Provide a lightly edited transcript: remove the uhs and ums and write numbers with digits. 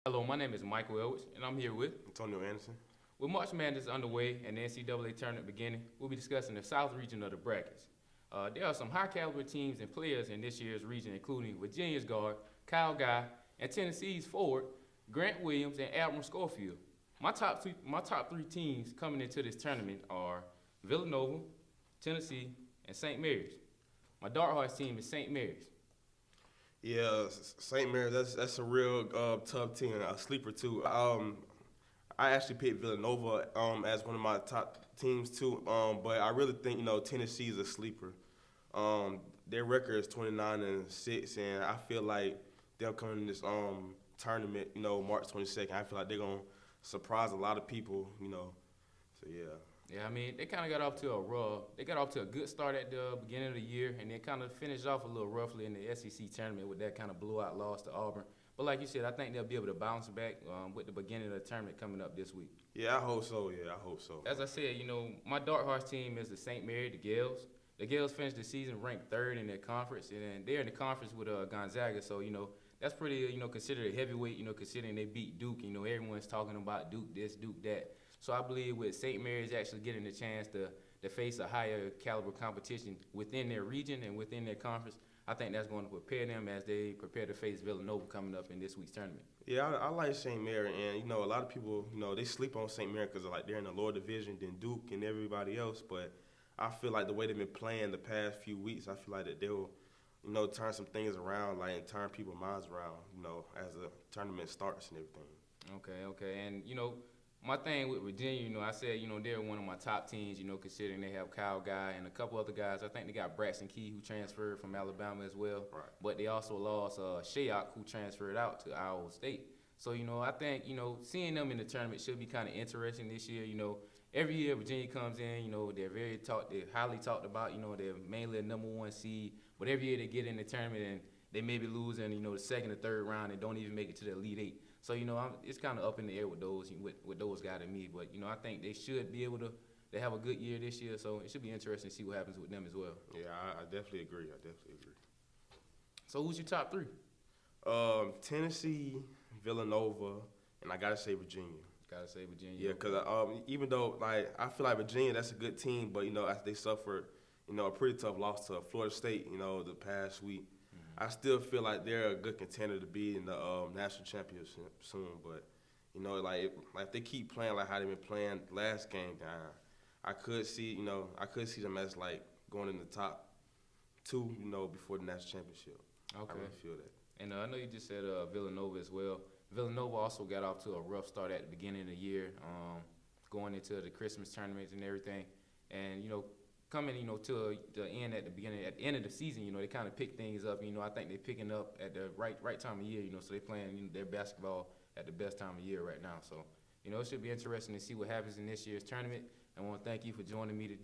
Hello, my name is Michael Elwich, and I'm here with. Antonio Anderson. With March Madness underway and the NCAA tournament beginning, we'll be discussing the South region of the brackets. There are some high caliber teams and players in this year's region, including Virginia's guard, Kyle Guy, and Tennessee's forward, Grant Williams and Admiral Schofield. My top three teams coming into this tournament are Villanova, Tennessee, and St. Mary's. My Dark Horse team is St. Mary's. Yeah, St. Mary's. That's a real tough team, a sleeper too. I actually picked Villanova as one of my top teams too. But I really think Tennessee is a sleeper. Their record is 29-6, and I feel like they'll come in this tournament. March 22nd. I feel like they're gonna surprise a lot of people. So yeah. Yeah, I mean, they kind of got off to a rough. They got off to a good start at the beginning of the year, and they kind of finished off a little roughly in the SEC tournament with that kind of blowout loss to Auburn. But like you said, I think they'll be able to bounce back with the beginning of the tournament coming up this week. Yeah, I hope so. Yeah, I hope so. As I said, my Dark Horse team is the St. Mary, the Gales. The Gales finished the season ranked third in their conference, and they're in the conference with Gonzaga. So that's pretty considered a heavyweight. Considering they beat Duke. Everyone's talking about Duke this, Duke that. So I believe with St. Mary's actually getting the chance to face a higher caliber competition within their region and within their conference, I think that's going to prepare them as they prepare to face Villanova coming up in this week's tournament. Yeah, I like St. Mary, and a lot of people, they sleep on St. Mary because they're in the lower division than Duke and everybody else. But I feel like the way they've been playing the past few weeks, I feel like that they'll, turn some things around, and turn people's minds around, as the tournament starts and everything. Okay, and my thing with Virginia, I said, they're one of my top teams, considering they have Kyle Guy and a couple other guys. I think they got Braxton Key, who transferred from Alabama as well. Right. But they also lost Shayok, who transferred out to Iowa State. So, I think, seeing them in the tournament should be kind of interesting this year. Every year Virginia comes in, they're highly talked about, they're mainly a number one seed. But every year they get in the tournament and they maybe lose in, the second or third round and don't even make it to the Elite Eight. So, it's kind of up in the air with those guys and me. But, I think they should be able to have a good year this year. So it should be interesting to see what happens with them as well. Yeah, I definitely agree. So who's your top three? Tennessee, Villanova, and I got to say Virginia. Gotta say Virginia. Yeah, because even though, I feel like Virginia, that's a good team, but, as they suffered, a pretty tough loss to Florida State, the past week. I still feel like they're a good contender to be in the national championship soon. But if they keep playing like how they've been playing last game, I could see them as going in the top two, before the national championship. Okay. I really feel that. And I know you just said Villanova as well. Villanova also got off to a rough start at the beginning of the year, going into the Christmas tournaments and everything. And coming, to the end at the end of the season, they kind of pick things up. I think they're picking up at the right time of year. So they're playing their basketball at the best time of year right now. So it should be interesting to see what happens in this year's tournament. I want to thank you for joining me today.